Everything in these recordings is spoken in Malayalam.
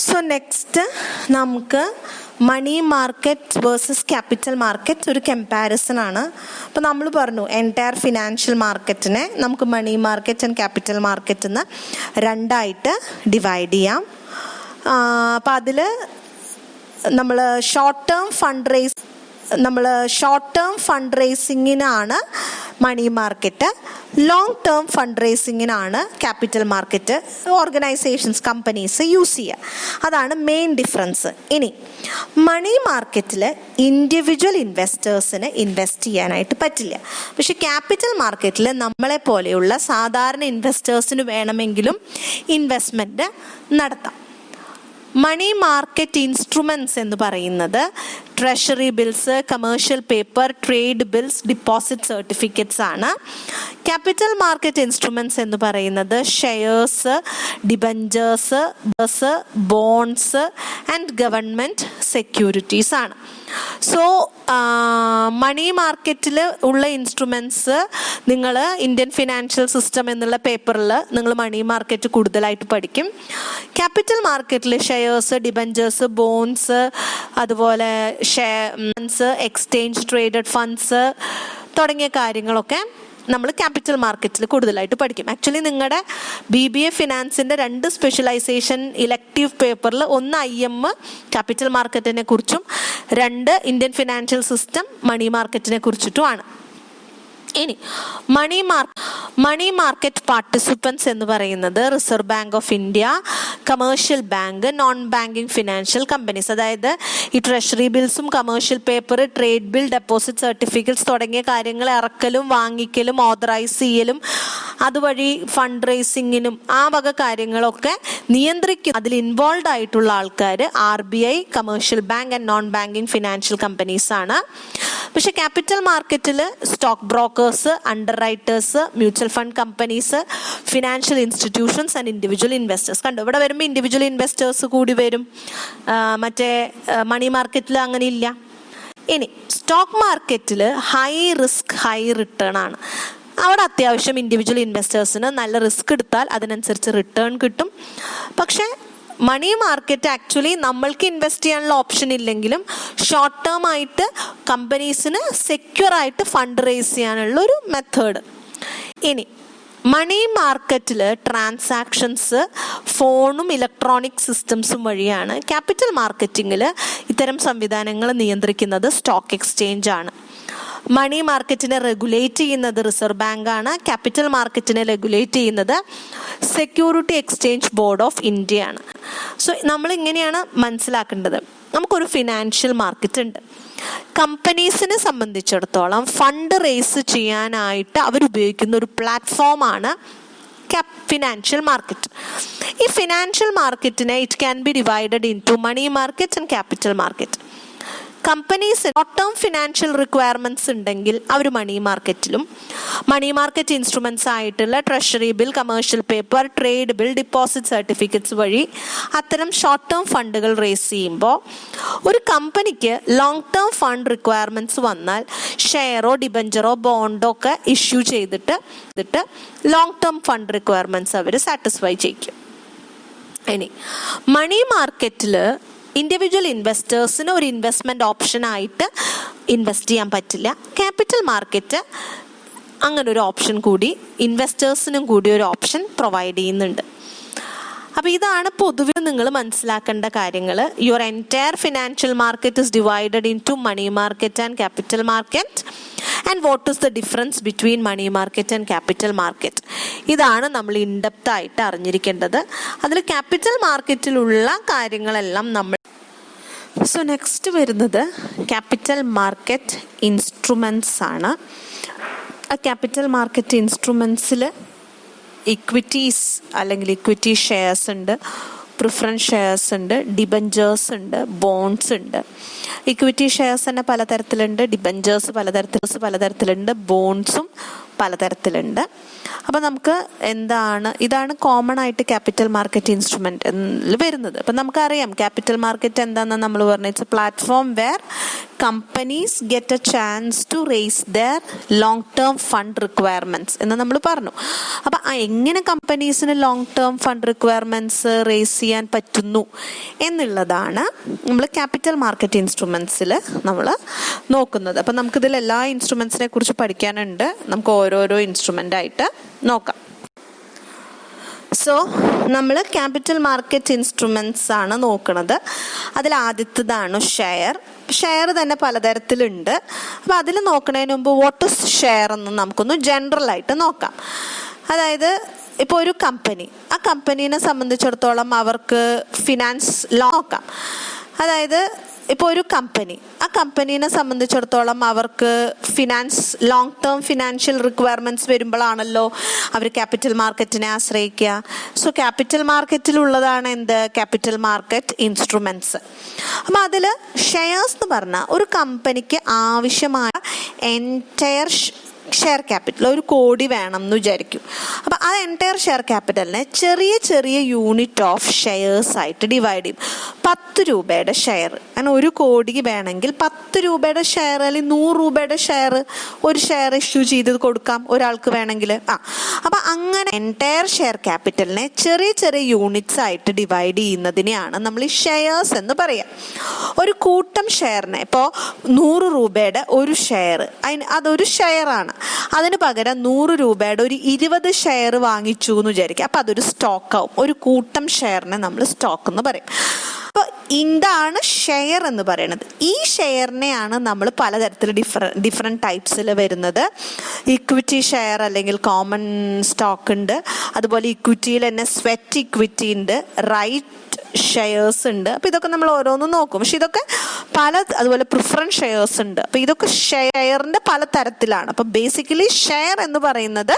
സോ നെക്സ്റ്റ് നമുക്ക് money market versus capital market ഒരു കമ്പാരിസൺ ആണ്. അപ്പോൾ നമ്മൾ പറഞ്ഞു എൻറ്റയർ ഫിനാൻഷ്യൽ മാർക്കറ്റിനെ നമുക്ക് money market and capital market എന്ന് രണ്ടായിട്ട് ഡിവൈഡ് ചെയ്യാം. അപ്പോൾ അതിൽ നമ്മൾ ഷോർട്ട് ടേം ഫണ്ട് റേസിങ്ങിനാണ് money market, long term fund റേസിങ്ങിനാണ് capital market organisations companies use ചെയ്യുക. അതാണ് മെയിൻ ഡിഫറൻസ്. ഇനി മണി മാർക്കറ്റിൽ ഇൻഡിവിജ്വൽ ഇൻവെസ്റ്റേഴ്സിന് ഇൻവെസ്റ്റ് ചെയ്യാനായിട്ട് പറ്റില്ല. പക്ഷെ ക്യാപിറ്റൽ മാർക്കറ്റിൽ നമ്മളെ പോലെയുള്ള സാധാരണ ഇൻവെസ്റ്റേഴ്സിന് വേണമെങ്കിലും ഇൻവെസ്റ്റ്മെൻറ്റ് നടത്താം. മണി മാർക്കറ്റ് ഇൻസ്ട്രുമെൻറ്റ്സ് എന്ന് പറയുന്നത് treasury bills, commercial paper, trade bills, deposit certificates ആണ്. ക്യാപിറ്റൽ മാർക്കറ്റ് ഇൻസ്ട്രുമെൻറ്റ്സ് എന്ന് പറയുന്നത് shares, debentures, bonds and government securities ആണ്. സോ മണി മാർക്കറ്റിൽ ഉള്ള ഇൻസ്ട്രുമെൻറ്റ്സ് നിങ്ങൾ ഇന്ത്യൻ ഫിനാൻഷ്യൽ സിസ്റ്റം എന്നുള്ള പേപ്പറിൽ നിങ്ങൾ മണി മാർക്കറ്റ് കൂടുതലായിട്ട് പഠിക്കും. ക്യാപിറ്റൽ മാർക്കറ്റിൽ ഷെയർസ്, ഡിബഞ്ചേഴ്സ്, ബോൺസ്, അതുപോലെ ഫണ്ട്സ്, എക്സ്ചേഞ്ച് ട്രേഡഡ് ഫണ്ട്സ് തുടങ്ങിയ കാര്യങ്ങളൊക്കെ നമ്മൾ ക്യാപിറ്റൽ മാർക്കറ്റിൽ കൂടുതലായിട്ട് പഠിക്കും. ആക്ച്വലി നിങ്ങളുടെ BBA ഫിനാൻസിൻ്റെ 2 സ്പെഷ്യലൈസേഷൻ ഇലക്റ്റീവ് പേപ്പറിൽ ഒന്ന് IM ക്യാപിറ്റൽ മാർക്കറ്റിനെ കുറിച്ചും 2 ഇന്ത്യൻ ഫിനാൻഷ്യൽ സിസ്റ്റം മണി മാർക്കറ്റിനെ കുറിച്ചിട്ടുമാണ്. ഇനി മണി മാർക്കറ്റ് പാർട്ടിസിപ്പൻസ് എന്ന് പറയുന്നത് reserve bank of India, commercial bank, non banking financial companies. അതായത് ഈ ട്രഷറി ബിൽസും commercial paper, trade bill, deposit certificates തുടങ്ങിയ കാര്യങ്ങൾ ഇറക്കലും വാങ്ങിക്കലും ഓതറൈസ് ചെയ്യലും അതുവഴി ഫണ്ട് റേസിങ്ങിനും ആ വക കാര്യങ്ങളൊക്കെ നിയന്ത്രിക്കും. അതിൽ ഇൻവോൾവ് ആയിട്ടുള്ള ആൾക്കാർ RBI, commercial bank and non banking financial companies ആണ്. പക്ഷെ ക്യാപിറ്റൽ മാർക്കറ്റിൽ stock brokers, under writers, mutual fund companies, financial institutions and individual investors. കണ്ടു, ഇവിടെ വരുമ്പോൾ ഇൻഡിവിജ്വൽ ഇൻവെസ്റ്റേഴ്സ് കൂടി വരും. മറ്റേ മണി മാർക്കറ്റിൽ അങ്ങനെ ഇല്ല. ഇനി സ്റ്റോക്ക് മാർക്കറ്റിൽ ഹൈ റിസ്ക് ഹൈ റിട്ടേൺ ആണ്. അവിടെ അത്യാവശ്യം ഇൻഡിവിജ്വൽ ഇൻവെസ്റ്റേഴ്സിന് നല്ല റിസ്ക് എടുത്താൽ അതിനനുസരിച്ച് റിട്ടേൺ കിട്ടും. പക്ഷേ മണി മാർക്കറ്റ് ആക്ച്വലി നമ്മൾക്ക് ഇൻവെസ്റ്റ് ചെയ്യാനുള്ള ഓപ്ഷൻ ഇല്ലെങ്കിലും ഷോർട്ട് ടേം ആയിട്ട് കമ്പനീസിന് സെക്യൂർ ആയിട്ട് ഫണ്ട് റേസ് ചെയ്യാനുള്ള ഒരു മെത്തേഡ്. ഇനി മണി മാർക്കറ്റിൽ ട്രാൻസാക്ഷൻസ് ഫോണും ഇലക്ട്രോണിക് സിസ്റ്റംസും വഴിയാണ്. ക്യാപിറ്റൽ മാർക്കറ്റിങ്ങിൽ ഇത്തരം സംവിധാനങ്ങൾ നിയന്ത്രിക്കുന്നത് സ്റ്റോക്ക് എക്സ്ചേഞ്ച് ആണ്. മണി മാർക്കറ്റിനെ റെഗുലേറ്റ് ചെയ്യുന്നത് റിസർവ് ബാങ്ക് ആണ്. ക്യാപിറ്റൽ മാർക്കറ്റിനെ റെഗുലേറ്റ് ചെയ്യുന്നത് security exchange board of India ആണ്. സോ നമ്മൾ ഇങ്ങനെയാണ് മനസ്സിലാക്കേണ്ടത്. നമുക്കൊരു ഫിനാൻഷ്യൽ മാർക്കറ്റ് ഉണ്ട്. കമ്പനീസിനെ സംബന്ധിച്ചിടത്തോളം ഫണ്ട് റേസ് ചെയ്യാനായിട്ട് അവരുപയോഗിക്കുന്ന ഒരു പ്ലാറ്റ്ഫോമാണ് ഫിനാൻഷ്യൽ മാർക്കറ്റ്. ഈ ഫിനാൻഷ്യൽ മാർക്കറ്റിനെ it can be divided into money market and capital market. Companies short term financial requirements ഉണ്ടെങ്കിൽ അവർ മണി മാർക്കറ്റിലും, മണി മാർക്കറ്റ് ഇൻസ്ട്രുമെൻറ്റ്സ് ആയിട്ടുള്ള treasury bill, commercial paper, trade bill, deposit certificates വഴി അത്തരം ഷോർട്ട് ടേം ഫണ്ടുകൾ റേസ് ചെയ്യുമ്പോൾ ഒരു കമ്പനിക്ക് ലോങ് ടേം ഫണ്ട് റിക്വയർമെൻറ്റ്സ് വന്നാൽ ഷെയറോ ഡിബഞ്ചറോ ബോണ്ടോ ഒക്കെ ഇഷ്യൂ ചെയ്തിട്ട് ലോങ് ടേം ഫണ്ട് റിക്വയർമെൻറ്റ്സ് അവർ സാറ്റിസ്ഫൈ ചെയ്യിക്കും. ഇനി മണി മാർക്കറ്റിൽ ഇൻഡിവിജ്വൽ ഇൻവെസ്റ്റേഴ്സിന് ഒരു ഇൻവെസ്റ്റ്മെൻറ്റ് ഓപ്ഷനായിട്ട് ഇൻവെസ്റ്റ് ചെയ്യാൻ പറ്റില്ല. ക്യാപിറ്റൽ മാർക്കറ്റ് അങ്ങനെ ഒരു ഓപ്ഷൻ കൂടി ഇൻവെസ്റ്റേഴ്സിനും കൂടി ഒരു ഓപ്ഷൻ പ്രൊവൈഡ് ചെയ്യുന്നുണ്ട്. അപ്പോൾ ഇതാണ് പൊതുവെ നിങ്ങൾ മനസ്സിലാക്കേണ്ട കാര്യങ്ങൾ. Your entire financial market is divided into money market and capital market. And what is the difference between money market and capital market? ഇതാണ് നമ്മൾ ഇൻഡെപ്ത് ആയിട്ട് അറിഞ്ഞിരിക്കേണ്ടത്. അതിൽ ക്യാപിറ്റൽ മാർക്കറ്റിലുള്ള കാര്യങ്ങളെല്ലാം നമ്മൾ. സോ നെക്സ്റ്റ് വരുന്നത് ക്യാപിറ്റൽ മാർക്കറ്റ് ഇൻസ്ട്രുമെൻറ്റ്സ് ആണ്. ആ ക്യാപിറ്റൽ മാർക്കറ്റ് ഇൻസ്ട്രുമെൻറ്റ്സിൽ ഇക്വിറ്റീസ് അല്ലെങ്കിൽ ഇക്വിറ്റി ഷെയർസ് ഉണ്ട്, പ്രിഫറൻസ് ഷെയർസ് ഉണ്ട്, ഡിബഞ്ചേഴ്സ് ഉണ്ട്, ബോൺസ് ഉണ്ട്. ഇക്വിറ്റി ഷെയർസ് തന്നെ പലതരത്തിലുണ്ട്, ഡിബഞ്ചേഴ്സ് പലതരത്തിലുണ്ട്, ബോൺസും പലതരത്തിലുണ്ട്. അപ്പോൾ നമുക്ക് ഇതാണ് കോമൺ ആയിട്ട് ക്യാപിറ്റൽ മാർക്കറ്റ് ഇൻസ്ട്രുമെൻറ്റ് വരുന്നത്. അപ്പം നമുക്കറിയാം ക്യാപിറ്റൽ മാർക്കറ്റ് എന്താണെന്ന് നമ്മൾ പറഞ്ഞു. It's a platform where companies get a chance to raise their long term fund requirements എന്ന് നമ്മൾ പറഞ്ഞു. അപ്പം എങ്ങനെ കമ്പനീസിന് long term fund requirements raise ചെയ്യാൻ പറ്റുന്നു എന്നുള്ളതാണ് നമ്മൾ ക്യാപിറ്റൽ മാർക്കറ്റ് ഇൻസ്ട്രുമെൻറ്റ്സിൽ നമ്മൾ നോക്കുന്നത്. അപ്പം നമുക്കിതിൽ എല്ലാ ഇൻസ്ട്രുമെൻറ്റ്സിനെ കുറിച്ച് പഠിക്കാനുണ്ട്. നമുക്ക് ഓരോരോ ഇൻസ്ട്രുമെൻ്റ് ആയിട്ട് നോക്കാം. സോ നമ്മൾ ക്യാപിറ്റൽ മാർക്കറ്റ് ഇൻസ്ട്രുമെൻറ്റ്സ് ആണ് നോക്കുന്നത്. അതിൽ ആദ്യത്തേതാണ് ഷെയർ തന്നെ പലതരത്തിലുണ്ട്. അപ്പോൾ അതിൽ നോക്കുന്നതിന് മുമ്പ് വാട്ട് ഇസ് ഷെയർ എന്ന് നമുക്കൊന്ന് ജനറലായിട്ട് നോക്കാം. അതായത് ഇപ്പോൾ ഒരു കമ്പനി, ആ കമ്പനീനെ സംബന്ധിച്ചിടത്തോളം അവർക്ക് ഫിനാൻസ് നോക്കാം. അതായത് ഇപ്പോൾ ഒരു കമ്പനി, ആ കമ്പനീനെ സംബന്ധിച്ചിടത്തോളം അവർക്ക് ലോങ് ടേം ഫിനാൻഷ്യൽ റിക്വയർമെൻറ്റ്സ് വരുമ്പോഴാണല്ലോ അവർ ക്യാപിറ്റൽ മാർക്കറ്റിനെ ആശ്രയിക്കുക. സോ ക്യാപിറ്റൽ മാർക്കറ്റിലുള്ളതാണ് എന്ത്? Capital market instruments. അപ്പം അതിൽ ഷെയർസ് എന്ന് പറഞ്ഞാൽ ഒരു കമ്പനിക്ക് ആവശ്യമായ എൻറ്റയർ ഷെയർ ക്യാപിറ്റൽ 1 കോടി വേണം എന്ന് വിചാരിക്കും. അപ്പം ആ എൻറ്റയർ ഷെയർ ക്യാപിറ്റലിനെ ചെറിയ ചെറിയ യൂണിറ്റ് ഓഫ് ഷെയർസ് ആയിട്ട് ഡിവൈഡ് ചെയ്യും. 10 രൂപയുടെ ഷെയർ, അങ്ങനെ 1 കോടി വേണമെങ്കിൽ 10 രൂപയുടെ ഷെയർ അല്ലെങ്കിൽ 100 രൂപയുടെ ഷെയർ, ഒരു ഷെയർ ഇഷ്യൂ ചെയ്ത് കൊടുക്കാം ഒരാൾക്ക് വേണമെങ്കിൽ. അപ്പം അങ്ങനെ എൻറ്റയർ ഷെയർ ക്യാപിറ്റലിനെ ചെറിയ ചെറിയ യൂണിറ്റ്സ് ആയിട്ട് ഡിവൈഡ് ചെയ്യുന്നതിനെയാണ് നമ്മൾ ഈ ഷെയർസ് എന്ന് പറയാം. ഒരു കൂട്ടം ഷെയറിനെ, ഇപ്പോൾ 100 രൂപയുടെ ഒരു ഷെയർ, അതൊരു ഷെയറാണ്. അതിന് പകരം 100 രൂപയുടെ ഒരു 20 ഷെയർ വാങ്ങിച്ചു എന്ന് വിചാരിക്കുക. അപ്പം അതൊരു സ്റ്റോക്ക് ആവും. ഒരു കൂട്ടം ഷെയറിനെ നമ്മൾ സ്റ്റോക്ക് എന്ന് പറയും. അപ്പോൾ ഇതാണ് ഷെയർ എന്ന് പറയുന്നത്. ഈ ഷെയറിനെയാണ് നമ്മൾ പലതരത്തിൽ ഡിഫറെൻറ്റ് ടൈപ്സിൽ വരുന്നത്. ഇക്വിറ്റി ഷെയർ അല്ലെങ്കിൽ കോമൺ സ്റ്റോക്ക് ഉണ്ട്. അതുപോലെ ഇക്വിറ്റിയിൽ തന്നെ സ്വെറ്റ് ഇക്വിറ്റി ഉണ്ട്, റൈറ്റ് ഷെയർസ് ഉണ്ട്. അപ്പോൾ ഇതൊക്കെ നമ്മൾ ഓരോന്നും നോക്കും. പക്ഷെ ഇതൊക്കെ അതുപോലെ പ്രിഫറൻസ് ഷെയർസ് ഉണ്ട്. അപ്പോൾ ഇതൊക്കെ ഷെയറിൻ്റെ പല തരത്തിലാണ്. അപ്പോൾ ബേസിക്കലി ഷെയർ എന്ന് പറയുന്നത്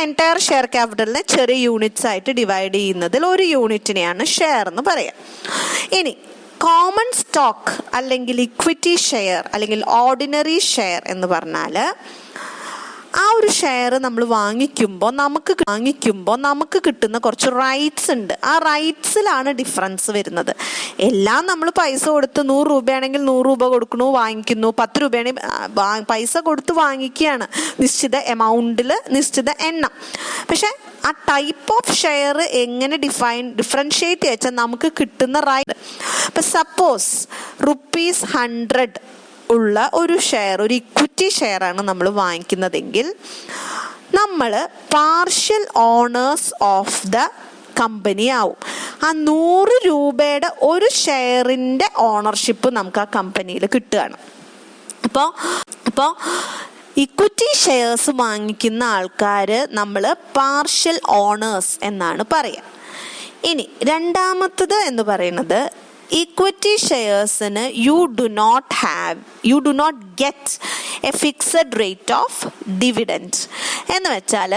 എൻറ്റയർ ഷെയർ ക്യാപിറ്റലിനെ ചെറിയ യൂണിറ്റ്സ് ആയിട്ട് ഡിവൈഡ് ചെയ്യുന്നതിൽ ഒരു യൂണിറ്റിനെയാണ് ഷെയർ എന്ന് പറയാം. ഇനി കോമൺ സ്റ്റോക്ക് അല്ലെങ്കിൽ ഇക്വിറ്റി ഷെയർ അല്ലെങ്കിൽ ഓർഡിനറി ഷെയർ എന്ന് പറഞ്ഞാൽ ആ ഒരു ഷെയർ നമ്മൾ വാങ്ങിക്കുമ്പോൾ നമുക്ക് കിട്ടുന്ന കുറച്ച് റൈറ്റ്സ് ഉണ്ട്. ആ റൈറ്റ്സിലാണ് ഡിഫറൻസ് വരുന്നത്. എല്ലാം നമ്മൾ പൈസ കൊടുത്ത് 100 രൂപയാണെങ്കിൽ 100 രൂപ കൊടുക്കണു, വാങ്ങിക്കുന്നു. 10 രൂപയാണെങ്കിൽ പൈസ കൊടുത്ത് വാങ്ങിക്കുകയാണ്, നിശ്ചിത എമൗണ്ടിൽ നിശ്ചിത എണ്ണം. പക്ഷെ ആ ടൈപ്പ് ഓഫ് ഷെയർ എങ്ങനെ ഡിഫറൻഷിയേറ്റ് വെച്ചാൽ നമുക്ക് കിട്ടുന്ന റൈറ്റ്. ഇപ്പം സപ്പോസ് ₹100 ഉള്ള ഒരു ഷെയർ, ഒരു ഇക്വിറ്റി ഷെയറാണ് നമ്മൾ വാങ്ങിക്കുന്നതെങ്കിൽ നമ്മൾ partial owners of the company ആവും. ആ 100 രൂപയുടെ ഒരു ഷെയറിൻ്റെ ഓണർഷിപ്പ് നമുക്ക് ആ കമ്പനിയിൽ കിട്ടുകയാണ്. അപ്പോൾ ഇക്വിറ്റി ഷെയർസ് വാങ്ങിക്കുന്ന ആൾക്കാർ നമ്മൾ പാർഷ്യൽ ഓണേഴ്സ് എന്നാണ് പറയുക. ഇനി രണ്ടാമത്തത് എന്ന് പറയുന്നത് ഇക്വിറ്റി ഷെയർസിന് you do not get a fixed rate of dividend. എന്ന് വെച്ചാൽ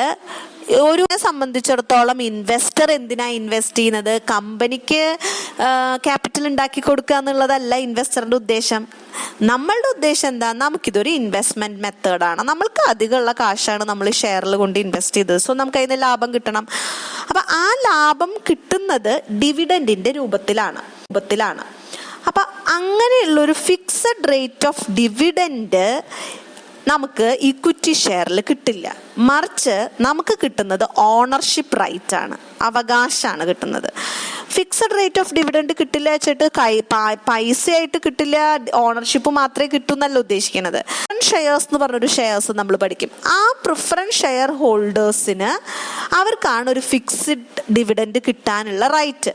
ഒരു സംബന്ധിച്ചിടത്തോളം ഇൻവെസ്റ്റർ എന്തിനാ ഇൻവെസ്റ്റ് ചെയ്യുന്നത്? കമ്പനിക്ക് ക്യാപിറ്റൽ ഉണ്ടാക്കി കൊടുക്കുക എന്നുള്ളതല്ല ഇൻവെസ്റ്ററിൻ്റെ ഉദ്ദേശം. നമ്മളുടെ ഉദ്ദേശം എന്താ? നമുക്കിതൊരു ഇൻവെസ്റ്റ്മെന്റ് മെത്തേഡാണ്. നമ്മൾക്ക് അധികമുള്ള കാശാണ് നമ്മൾ ഷെയറിൽ കൊണ്ട് ഇൻവെസ്റ്റ് ചെയ്തത്. സോ നമുക്ക് അതിന് ലാഭം കിട്ടണം. അപ്പം ആ ലാഭം കിട്ടുന്നത് ഡിവിഡൻഡിൻ്റെ രൂപത്തിലാണ്. അപ്പം അങ്ങനെയുള്ളൊരു ഫിക്സഡ് റേറ്റ് ഓഫ് ഡിവിഡൻഡ് നമുക്ക് ഇക്വിറ്റി ഷെയറിൽ കിട്ടില്ല. മറിച്ച് നമുക്ക് കിട്ടുന്നത് ഓണർഷിപ്പ് റൈറ്റ് ആണ്, അവകാശമാണ് കിട്ടുന്നത്. ഫിക്സഡ് റേറ്റ് ഓഫ് ഡിവിഡൻഡ് കിട്ടില്ല വെച്ചിട്ട് പൈസയായിട്ട് കിട്ടില്ല, ഓണർഷിപ്പ് മാത്രമേ കിട്ടൂ എന്നല്ല ഉദ്ദേശിക്കുന്നത്. ഷെയർസ് എന്ന് പറഞ്ഞൊരു ഷെയർസ് നമ്മൾ പഠിക്കും. ആ പ്രിഫറൻസ് ഷെയർ ഹോൾഡേഴ്സിന് അവർക്കാണ് ഒരു ഫിക്സഡ് ഡിവിഡൻഡ് കിട്ടാനുള്ള റൈറ്റ്.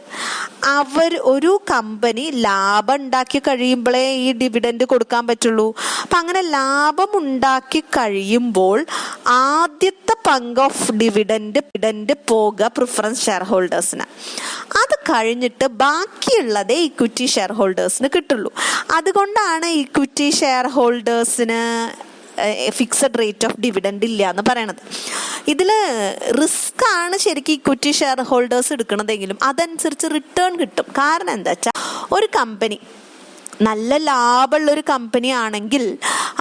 ഒരു കമ്പനി ലാഭം ഉണ്ടാക്കി കഴിയുമ്പോഴേ ഈ ഡിവിഡൻഡ് കൊടുക്കാൻ പറ്റുള്ളൂ. അപ്പം അങ്ങനെ ലാഭം ഉണ്ടാക്കി കഴിയുമ്പോൾ ആദ്യത്തെ പങ്ക് ഓഫ് ഡിവിഡൻഡ് പോകുക പ്രിഫറൻസ് ഷെയർ ഹോൾഡേഴ്സിന്. അത് കഴിഞ്ഞിട്ട് ബാക്കിയുള്ളതേ ഇക്വിറ്റി ഷെയർ ഹോൾഡേഴ്സിന് കിട്ടുള്ളൂ. അതുകൊണ്ടാണ് ഇക്വിറ്റി ഷെയർ ഹോൾഡേഴ്സിന് ഫിക്സഡ് റേറ്റ് ഓഫ് ഡിവിഡൻഡ് ഇല്ല എന്ന് പറയണത്. ഇതിൽ റിസ്ക് ആണ് ശരിക്കും ഇക്വിറ്റി ഷെയർ ഹോൾഡേഴ്സ് എടുക്കണതെങ്കിലും അതനുസരിച്ച് റിട്ടേൺ കിട്ടും. കാരണം എന്താ വെച്ചാൽ ഒരു കമ്പനി നല്ല ലാഭമുള്ളൊരു കമ്പനി ആണെങ്കിൽ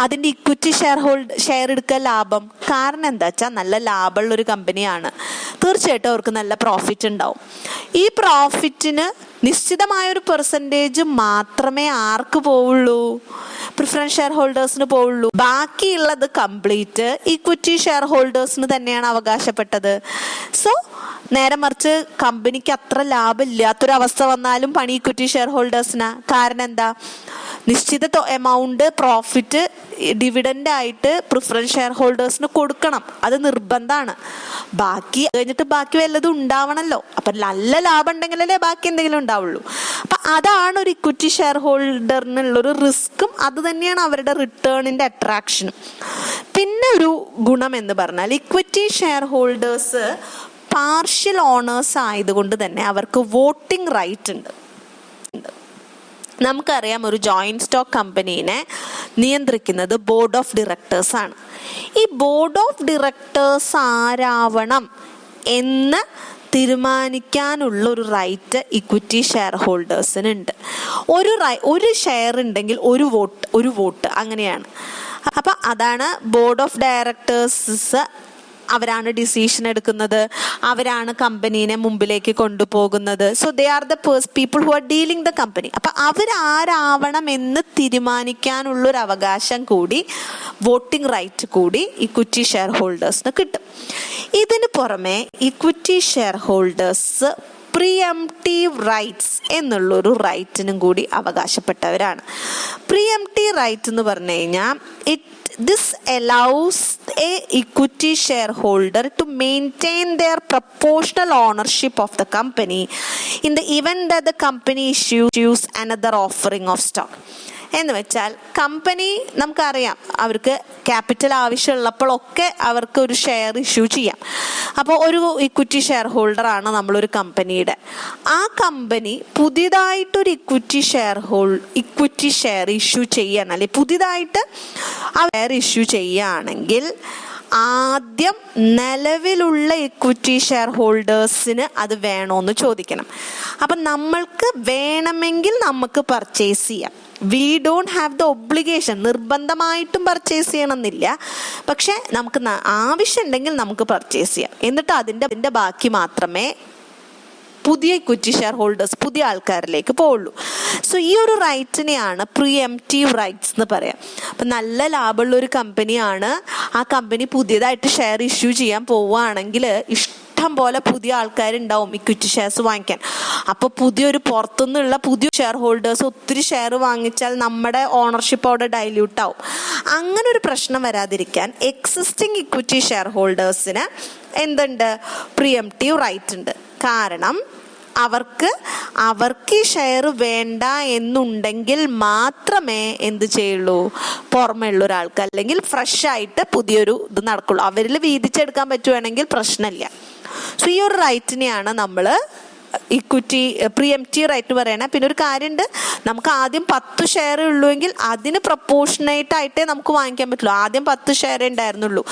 അതിൻ്റെ ഇക്വിറ്റി ഷെയർ എടുക്കുക ലാഭം. കാരണം എന്താ വെച്ചാൽ നല്ല ലാഭമുള്ളൊരു കമ്പനിയാണ്, തീർച്ചയായിട്ടും അവർക്ക് നല്ല പ്രോഫിറ്റ് ഉണ്ടാവും. ഈ പ്രോഫിറ്റിന് നിശ്ചിതമായൊരു പെർസെൻറ്റേജ് മാത്രമേ ആർക്ക് പോവുള്ളൂ? പ്രിഫറൻസ് ഷെയർ ഹോൾഡേഴ്സിന് പോവുള്ളൂ. ബാക്കിയുള്ളത് കംപ്ലീറ്റ് ഇക്വിറ്റി ഷെയർ ഹോൾഡേഴ്സിന് തന്നെയാണ് അവകാശപ്പെട്ടത്. സോ നേരെ മറിച്ച് കമ്പനിക്ക് അത്ര ലാഭം ഇല്ലാത്തൊരവസ്ഥ വന്നാലും പണി ഇക്വിറ്റി ഷെയർ ഹോൾഡേഴ്സിനാ. കാരണം എന്താ, നിശ്ചിത എമൗണ്ട് പ്രോഫിറ്റ് ഡിവിഡൻഡ് ആയിട്ട് പ്രിഫറൻസ് ഷെയർ ഹോൾഡേഴ്സിന് കൊടുക്കണം, അത് നിർബന്ധമാണ്. ബാക്കി കഴിഞ്ഞിട്ട് ബാക്കി വല്ലതും ഉണ്ടാവണമല്ലോ. അപ്പം നല്ല ലാഭം ഉണ്ടെങ്കിലല്ലേ ബാക്കി എന്തെങ്കിലും ഉണ്ടാവുള്ളൂ. അപ്പം അതാണ് ഒരു ഇക്വിറ്റി ഷെയർ ഹോൾഡറിനുള്ളൊരു റിസ്ക്കും അത് തന്നെയാണ് അവരുടെ റിട്ടേണിൻ്റെ അട്രാക്ഷനും. പിന്നെ ഒരു ഗുണം എന്ന് പറഞ്ഞാൽ equity shareholders partial owners ആയതുകൊണ്ട് തന്നെ അവർക്ക് വോട്ടിംഗ് റൈറ്റ് ഉണ്ട്. നമുക്കറിയാം, ഒരു ജോയിൻറ്റ് സ്റ്റോക്ക് കമ്പനീനെ നിയന്ത്രിക്കുന്നത് ബോർഡ് ഓഫ് ഡയറക്ടേഴ്സ് ആണ്. ഈ ബോർഡ് ഓഫ് ഡയറക്ടേഴ്സ് ആരാവണം എന്ന് തീരുമാനിക്കാനുള്ള ഒരു റൈറ്റ് ഇക്വിറ്റി ഷെയർ ഹോൾഡേഴ്സിനുണ്ട്. ഒരു ഷെയർ ഉണ്ടെങ്കിൽ ഒരു വോട്ട് അങ്ങനെയാണ്. അപ്പം അതാണ് ബോർഡ് ഓഫ് ഡയറക്ടേഴ്സ്. അവരാണ് ഡിസിഷൻ എടുക്കുന്നത്, അവരാണ് കമ്പനീനെ മുമ്പിലേക്ക് കൊണ്ടുപോകുന്നത്. So they are the people who are dealing the company. അപ്പം അവരാരാവണം എന്ന് തീരുമാനിക്കാനുള്ളൊരു അവകാശം കൂടി, വോട്ടിംഗ് റൈറ്റ് കൂടി ഇക്വിറ്റി ഷെയർ ഹോൾഡേഴ്സിന് കിട്ടും. ഇതിന് പുറമെ equity share holders pre-emptive rights എന്നുള്ളൊരു റൈറ്റിനും കൂടി അവകാശപ്പെട്ടവരാണ്. പ്രീഎംപ്റ്റീവ് റൈറ്റ് എന്ന് പറഞ്ഞു കഴിഞ്ഞാൽ this allows a equity shareholder to maintain their proportional ownership of the company in the event that the company issues another offering of stock. എന്ന് വെച്ചാൽ കമ്പനി, നമുക്കറിയാം അവർക്ക് ക്യാപിറ്റൽ ആവശ്യമുള്ളപ്പോഴൊക്കെ അവർക്ക് ഒരു ഷെയർ ഇഷ്യൂ ചെയ്യാം. അപ്പോൾ ഒരു ഇക്വിറ്റി ഷെയർ ഹോൾഡറാണ് നമ്മളൊരു കമ്പനിയുടെ. ആ കമ്പനി പുതിയതായിട്ടൊരു ഇക്വിറ്റി ഷെയർ ഇഷ്യൂ ചെയ്യണം, അല്ലെങ്കിൽ പുതിയതായിട്ട് ആ ഷെയർ ഇഷ്യൂ ചെയ്യുകയാണെങ്കിൽ ആദ്യം നിലവിലുള്ള ഇക്വിറ്റി ഷെയർ ഹോൾഡേഴ്സിന് അത് വേണമെന്ന് ചോദിക്കണം. അപ്പം നമ്മൾക്ക് വേണമെങ്കിൽ നമുക്ക് പർച്ചേസ് ചെയ്യാം. We don't have the obligation, നിർബന്ധമായിട്ടും പർച്ചേസ് ചെയ്യണമെന്നില്ല. പക്ഷെ നമുക്ക് ആവശ്യമുണ്ടെങ്കിൽ നമുക്ക് പർച്ചേസ് ചെയ്യാം. എന്നിട്ട് അതിൻ്റെ ബാക്കി മാത്രമേ പുതിയ ഇക്വിറ്റി ഷെയർ ഹോൾഡേഴ്സ്, പുതിയ ആൾക്കാരിലേക്ക് പോവുള്ളൂ. സോ ഈ ഒരു റൈറ്റിനെയാണ് പ്രീഎംപ്റ്റീവ് റൈറ്റ്സ് എന്ന് പറയാം. അപ്പം നല്ല ലാഭമുള്ള ഒരു കമ്പനിയാണ്, ആ കമ്പനി പുതിയതായിട്ട് ഷെയർ ഇഷ്യൂ ചെയ്യാൻ പോവുകയാണെങ്കിൽ ഇഷ്ടം പോലെ പുതിയ ആൾക്കാരുണ്ടാവും ഇക്വിറ്റി ഷെയർസ് വാങ്ങിക്കാൻ. അപ്പോൾ പുറത്തുനിന്നുള്ള പുതിയ ഷെയർ ഹോൾഡേഴ്സ് ഒത്തിരി ഷെയർ വാങ്ങിച്ചാൽ നമ്മുടെ ഓണർഷിപ്പ് അവിടെ ഡൈല്യൂട്ട് ആവും. അങ്ങനെ ഒരു പ്രശ്നം വരാതിരിക്കാൻ എക്സിസ്റ്റിംഗ് ഇക്വിറ്റി ഷെയർ ഹോൾഡേഴ്സിന് എന്തുണ്ട്, പ്രീഎംപ്റ്റീവ് റൈറ്റ് ഉണ്ട്. കാരണം അവർക്ക് ഈ ഷെയർ വേണ്ട എന്നുണ്ടെങ്കിൽ മാത്രമേ എന്ത് ചെയ്യുള്ളൂ, പുറമെ ഉള്ള ഒരാൾക്ക് അല്ലെങ്കിൽ ഫ്രഷ് ആയിട്ട് പുതിയൊരു ഇത് നടക്കുള്ളൂ. അവരിൽ വീതിച്ചെടുക്കാൻ പറ്റുവാണെങ്കിൽ പ്രശ്നമില്ല. സോ ഈ ഒരു റൈറ്റിനെയാണ് നമ്മൾ ഇക്വിറ്റി പ്രീഎംപ്റ്റീവ് റൈറ്റ് പറയണേ. പിന്നെ ഒരു കാര്യമുണ്ട്, നമുക്ക് ആദ്യം 10 ഷെയർ ഉള്ളുവെങ്കിൽ അതിന് പ്രപ്പോർഷനേറ്റ് ആയിട്ടേ നമുക്ക് വാങ്ങിക്കാൻ പറ്റുള്ളൂ. ആദ്യം 10 ഷെയർ ഉണ്ടായിരുന്നുള്ളൂ,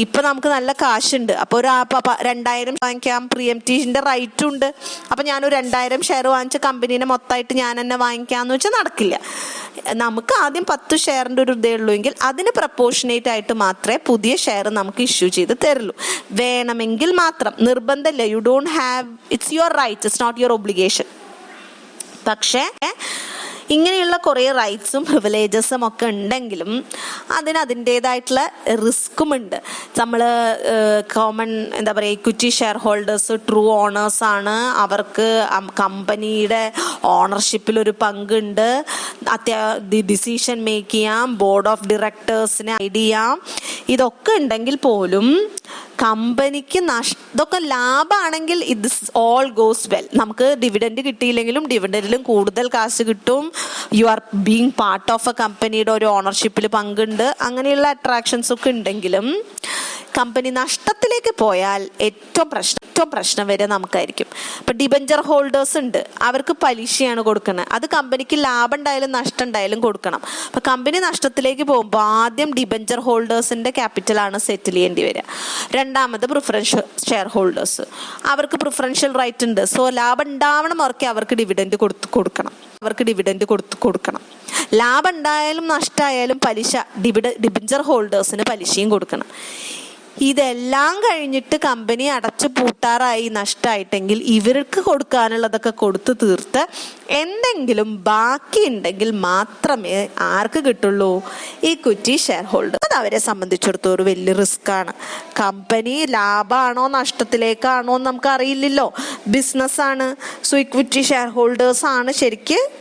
ഇപ്പം നമുക്ക് നല്ല കാശുണ്ട്, അപ്പോൾ ഒരു 2000 വാങ്ങിക്കാം. പ്രീഎംപ്റ്റീവിൻ്റെ റൈറ്റും ഉണ്ട്. അപ്പം ഞാനൊരു 2000 ഷെയർ വാങ്ങിച്ച കമ്പനീനെ മൊത്തമായിട്ട് ഞാൻ തന്നെ വാങ്ങിക്കാമെന്ന് വെച്ചാൽ നടക്കില്ല. നമുക്ക് ആദ്യം 10 ഷെയറിൻ്റെ ഒരു ഇതേ ഉള്ളൂവെങ്കിൽ അതിന് പ്രപ്പോർഷനേറ്റ് ആയിട്ട് മാത്രമേ പുതിയ ഷെയർ നമുക്ക് ഇഷ്യൂ ചെയ്ത് തരുള്ളൂ. വേണമെങ്കിൽ മാത്രം, നിർബന്ധമില്ല. You don't have, it's your right, it's not your obligation. പക്ഷേ ഇങ്ങനെയുള്ള കുറേ റൈറ്റ്സും പ്രിവിലേജസും ഒക്കെ ഉണ്ടെങ്കിലും അതിൻ്റേതായിട്ടുള്ള റിസ്ക്കുമുണ്ട്. നമ്മൾ കോമൺ എന്താ പറയുക, equity shareholders true owners ആണ്. അവർക്ക് കമ്പനിയുടെ ഓണർഷിപ്പിലൊരു പങ്കുണ്ട്. ഡിസിഷൻ മേക്ക് ചെയ്യാം, ബോർഡ് ഓഫ് ഡയറക്ടേഴ്സിനെ ഗൈഡ് ചെയ്യാം. ഇതൊക്കെ ഉണ്ടെങ്കിൽ പോലും കമ്പനിക്ക് ഇതൊക്കെ ലാഭമാണെങ്കിൽ ഇത് ഓൾ ഗോസ് വെൽ. നമുക്ക് ഡിവിഡൻഡ് കിട്ടിയില്ലെങ്കിലും ഡിവിഡൻഡിലും കൂടുതൽ കാശ് കിട്ടും. You are being part of a കമ്പനിയുടെ ഒരു ഓണർഷിപ്പിൽ പങ്കുണ്ട്. അങ്ങനെയുള്ള അട്രാക്ഷൻസ് ഒക്കെ ഉണ്ടെങ്കിലും കമ്പനി നഷ്ടത്തിലേക്ക് പോയാൽ ഏറ്റവും പ്രശ്നം വരെ നമുക്കായിരിക്കും. ഇപ്പം ഡിബഞ്ചർ ഹോൾഡേഴ്സ് ഉണ്ട്, അവർക്ക് പലിശയാണ് കൊടുക്കുന്നത്. അത് കമ്പനിക്ക് ലാഭം ഉണ്ടായാലും നഷ്ടം ഉണ്ടായാലും കൊടുക്കണം. അപ്പം കമ്പനി നഷ്ടത്തിലേക്ക് പോകുമ്പോൾ ആദ്യം ഡിബഞ്ചർ ഹോൾഡേഴ്സിൻ്റെ ക്യാപിറ്റലാണ് സെറ്റിൽ ചെയ്യേണ്ടി വരിക. രണ്ടാമത് പ്രിഫറൻഷ്യൽ ഷെയർ ഹോൾഡേഴ്സ്, അവർക്ക് പ്രിഫറൻഷ്യൽ റൈറ്റ് ഉണ്ട്. സോ ലാഭം ഉണ്ടാവണം അവർക്ക് ഡിവിഡൻഡ് കൊടുക്കണം. ലാഭം ഉണ്ടായാലും നഷ്ടമായാലും പലിശ ഡിബഞ്ചർ ഹോൾഡേഴ്സിന് പലിശയും കൊടുക്കണം. ഇതെല്ലാം കഴിഞ്ഞിട്ട് കമ്പനി അടച്ചു പൂട്ടാറായി നഷ്ടമായിട്ടെങ്കിൽ ഇവർക്ക് കൊടുക്കാനുള്ളതൊക്കെ കൊടുത്തു തീർത്ത് എന്തെങ്കിലും ബാക്കി ഉണ്ടെങ്കിൽ മാത്രമേ ആർക്ക് കിട്ടുള്ളൂ? Equity share holder. അത് അവരെ സംബന്ധിച്ചിടത്തോളം ഒരു വലിയ റിസ്ക് ആണ്. കമ്പനി ലാഭമാണോ നഷ്ടത്തിലേക്കാണോ എന്ന് നമുക്ക് അറിയില്ലല്ലോ. ബിസിനസ്സാണ്. സോ ഇക്വിറ്റി ഷെയർ ഹോൾഡേഴ്സ് ആണ് ശരിക്ക്